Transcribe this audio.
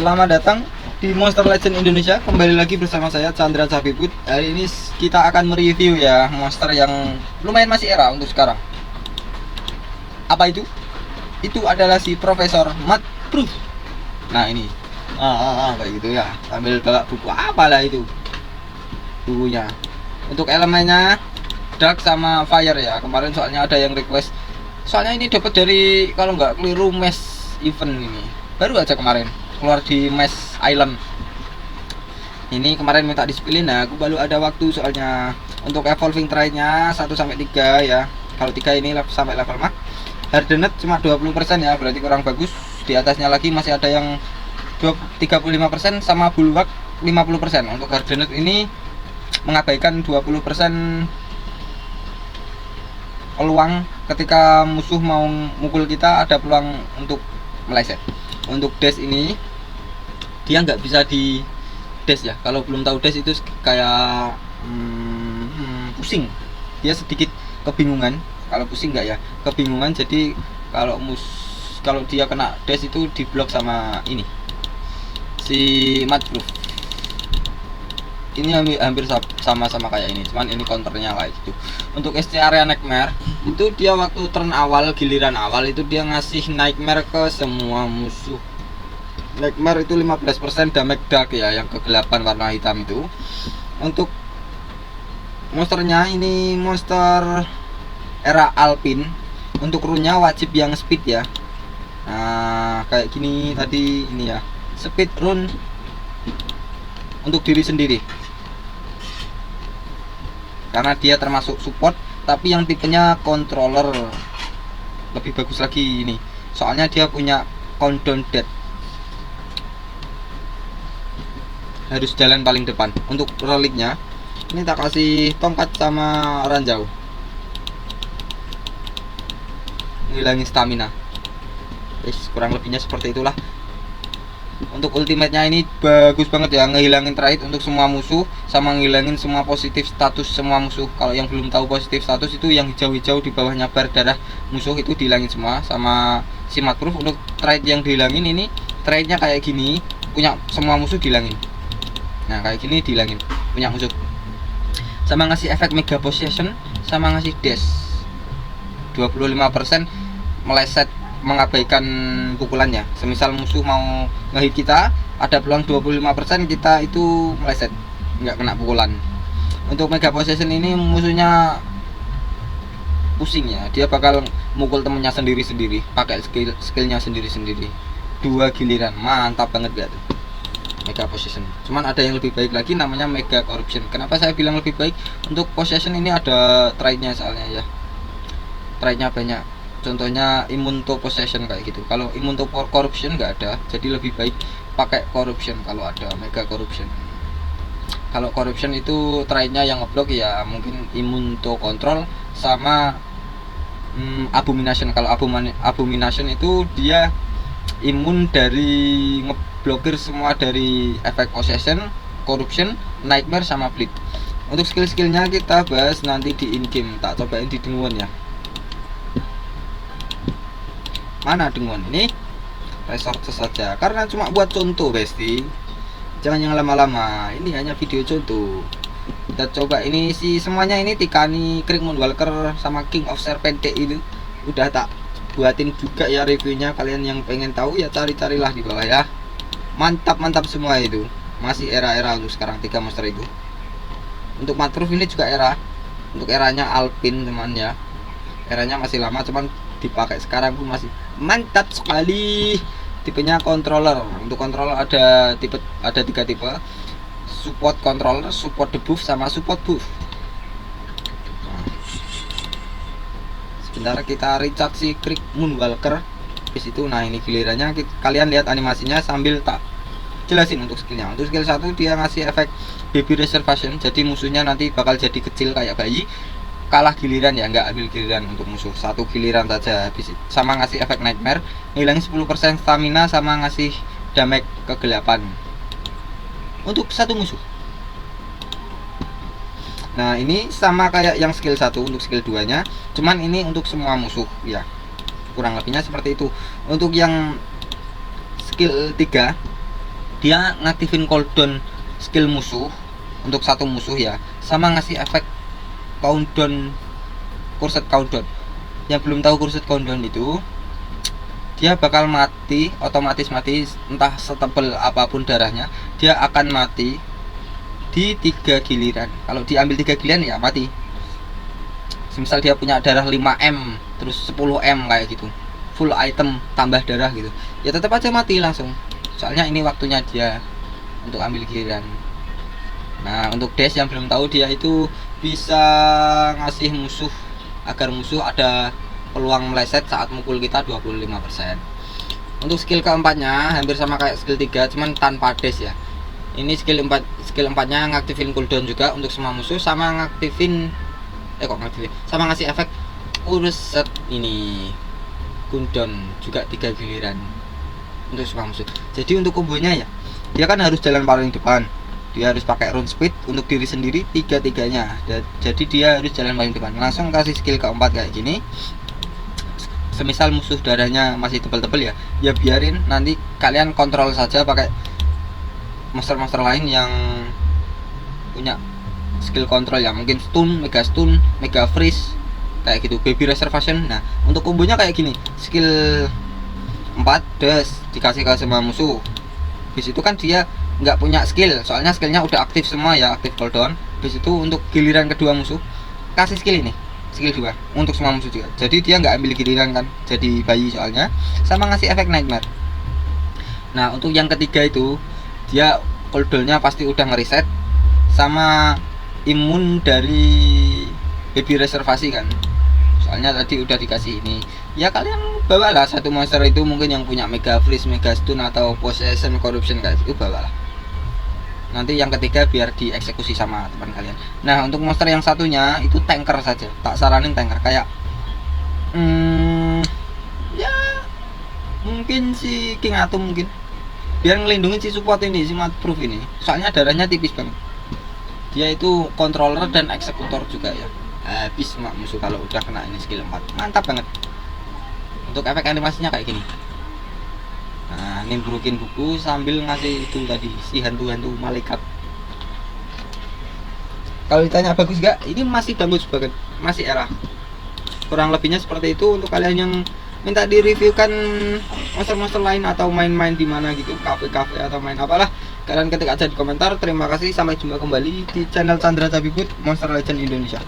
Selamat datang di Monster Legend Indonesia. Kembali lagi bersama saya Chandra Cabibut. Hari ini kita akan mereview ya monster yang lumayan masih era untuk sekarang. Apa itu? Itu adalah si Profesor Mudproof. Nah ini, kayak gitu ya. Sambil bawa buku apalah itu bukunya. Untuk elemennya Dark sama Fire ya. Kemarin soalnya ada yang request. Soalnya ini dapat dari kalau nggak keliru Mesh event ini. Baru aja kemarin keluar di Mesh Island. Ini kemarin minta disipilin, nah aku baru ada waktu soalnya. Untuk evolving trait-nya 1 sampai 3 ya. Kalau 3 ini sampai level max. Hardened cuma 20% ya, berarti kurang bagus. Di atasnya lagi masih ada yang 35% sama bulwark 50%. Untuk Hardened ini mengabaikan 20% peluang ketika musuh mau mukul kita, ada peluang untuk meleset. Untuk dash ini dia nggak bisa di dash ya. Kalau belum tahu dash itu kayak pusing, dia sedikit kebingungan. Kalau pusing nggak ya, kebingungan. Jadi kalau dia kena dash itu diblok sama ini si Mudproof. Ini hampir sama-sama kayak ini, cuman ini counternya kayak gitu. Untuk SC area Nightmare itu dia waktu turn awal, giliran awal itu dia ngasih Nightmare ke semua musuh. Nightmare itu 15% damage dark ya, yang kegelapan warna hitam itu. Untuk monsternya ini monster era Alpine. Untuk rune-nya wajib yang speed ya. Nah kayak gini tadi ini ya, speed rune untuk diri sendiri, karena dia termasuk support tapi yang tipenya controller. Lebih bagus lagi ini, soalnya dia punya countdown death, harus jalan paling depan. Untuk reliknya ini tak kasih tongkat sama ranjau, ngilangin stamina. Kurang lebihnya seperti itulah. Untuk ultimate-nya ini bagus banget ya, ngehilangin trait untuk semua musuh sama ngilangin semua positif status semua musuh. Kalau yang belum tahu positif status itu yang hijau-hijau di bawahnya bar darah musuh itu dihilangin semua sama si Mudproof. Untuk trait yang dihilangin ini, traitnya kayak gini, punya semua musuh dihilangin. Nah kayak gini dihilangin punya musuh, sama ngasih efek mega possession, sama ngasih dash 25% meleset, mengabaikan pukulannya. Semisal musuh mau ngehit kita, ada peluang 25% kita itu meleset, nggak kena pukulan. Untuk mega possession ini musuhnya pusing ya, dia bakal mukul temennya sendiri-sendiri, pakai skillnya sendiri-sendiri. 2 giliran, mantap banget gak tuh mega possession. Cuman ada yang lebih baik lagi, namanya mega corruption. Kenapa saya bilang lebih baik? Untuk possession ini ada trait-nya soalnya ya, trait-nya banyak. Contohnya immune to possession kayak gitu. Kalau immune to corruption nggak ada, jadi lebih baik pakai corruption kalau ada mega corruption. Kalau corruption itu trait-nya yang ngeblok ya, mungkin immune to control sama abomination. Kalau abomination itu dia imun dari ngeblokir semua dari efek possession, corruption, nightmare sama bleed. Untuk skill-skillnya kita bahas nanti di in-game. Tak cobain di Dengwon ya. Mana Dengwon ini? Resources saja, karena cuma buat contoh besti, jangan yang lama-lama. Ini hanya video contoh. Kita coba ini sih semuanya. Ini Tikani, Krieg Moonwalker sama King of Serpent itu udah tak buatin juga ya reviewnya. Kalian yang pengen tahu ya cari-carilah di bawah ya. Mantap semua itu. Masih era-era untuk sekarang 3 monster itu. Untuk Mudproof ini juga era. Untuk eranya Alpine teman ya, eranya masih lama, cuman dipakai sekarang pun masih mantap sekali. Tipenya controller. Untuk controller ada 3 tipe, support controller, support debuff sama support buff. Sebentar kita recharge si Krieg Moonwalker di situ. Nah ini gilirannya kalian lihat animasinya sambil tak jelasin. Untuk skillnya, untuk skill 1 dia ngasih efek baby reservation, jadi musuhnya nanti bakal jadi kecil kayak bayi. Kalah giliran ya, nggak ambil giliran untuk musuh, 1 giliran saja habis. Sama ngasih efek nightmare, ngilangin 10% stamina sama ngasih damage kegelapan untuk 1 musuh. Nah ini sama kayak yang skill 1 untuk skill 2 nya, cuman ini untuk semua musuh ya, kurang lebihnya seperti itu. Untuk yang skill 3 dia ngaktifin cooldown skill musuh untuk satu musuh ya, sama ngasih efek countdown, cursed countdown. Yang belum tahu cursed countdown itu, dia bakal mati, otomatis mati, entah setebal apapun darahnya, dia akan mati di 3 giliran. Kalau diambil 3 giliran ya mati. Misal dia punya darah 5M terus 10M kayak gitu, full item tambah darah gitu, ya tetap aja mati langsung. Soalnya ini waktunya dia untuk ambil giliran. Nah, untuk dash yang belum tahu, dia itu bisa ngasih musuh agar musuh ada peluang meleset saat mukul kita 25%. Untuk skill keempatnya hampir sama kayak skill 3 cuman tanpa dash ya. Ini skill 4-nya ngaktifin cooldown juga untuk semua musuh, sama ngaktifin sama ngasih efek urset ini cooldown juga 3 giliran untuk semua musuh. Jadi untuk kombonya ya, dia kan harus jalan paling depan, dia harus pakai rune speed untuk diri sendiri 3-3-nya. Jadi dia harus jalan paling depan. Langsung kasih skill keempat kayak gini. Semisal musuh darahnya masih tebal-tebal ya biarin, nanti kalian kontrol saja pakai monster-monster lain yang punya skill kontrol ya, mungkin stun, mega freeze kayak gitu, baby reservation. Nah, untuk kombonya kayak gini, skill 4 dash dikasih ke semua musuh. Habis itu kan dia nggak punya skill, soalnya skillnya udah aktif semua ya, aktif cooldown. Habis itu untuk giliran kedua musuh kasih skill ini, skill 2 untuk semua musuh juga. Jadi dia nggak ambil giliran kan, jadi bayi soalnya, sama ngasih efek nightmare. Nah, untuk yang ketiga itu dia cooldownnya pasti udah ngereset, sama imun dari baby reservasi kan, soalnya tadi udah dikasih ini. Ya kalian bawalah satu monster itu, mungkin yang punya mega freeze, mega stun, atau possession, corruption guys, itu bawalah. Nanti yang ketiga biar dieksekusi sama teman kalian. Nah, untuk monster yang satunya itu tanker saja, tak saranin tanker kayak ya mungkin si King Atom, mungkin biar ngelindungin si support ini, si Matproof ini, soalnya darahnya tipis banget. Dia itu controller dan eksekutor juga ya. Habis mak musuh kalau udah kena ini skill 4, mantap banget. Untuk efek animasinya kayak gini. Nah, nimbrukin buku sambil ngasih itu tadi, si hantu-hantu malaikat. Kalau ditanya bagus gak? Ini masih bagus banget, masih era. Kurang lebihnya seperti itu. Untuk kalian yang minta direviewkan monster-monster lain atau main-main di mana gitu, kafe-kafe atau main apalah, kalian ketik aja di komentar. Terima kasih, sampai jumpa kembali di channel Chandra Cabibut Monster Legend Indonesia.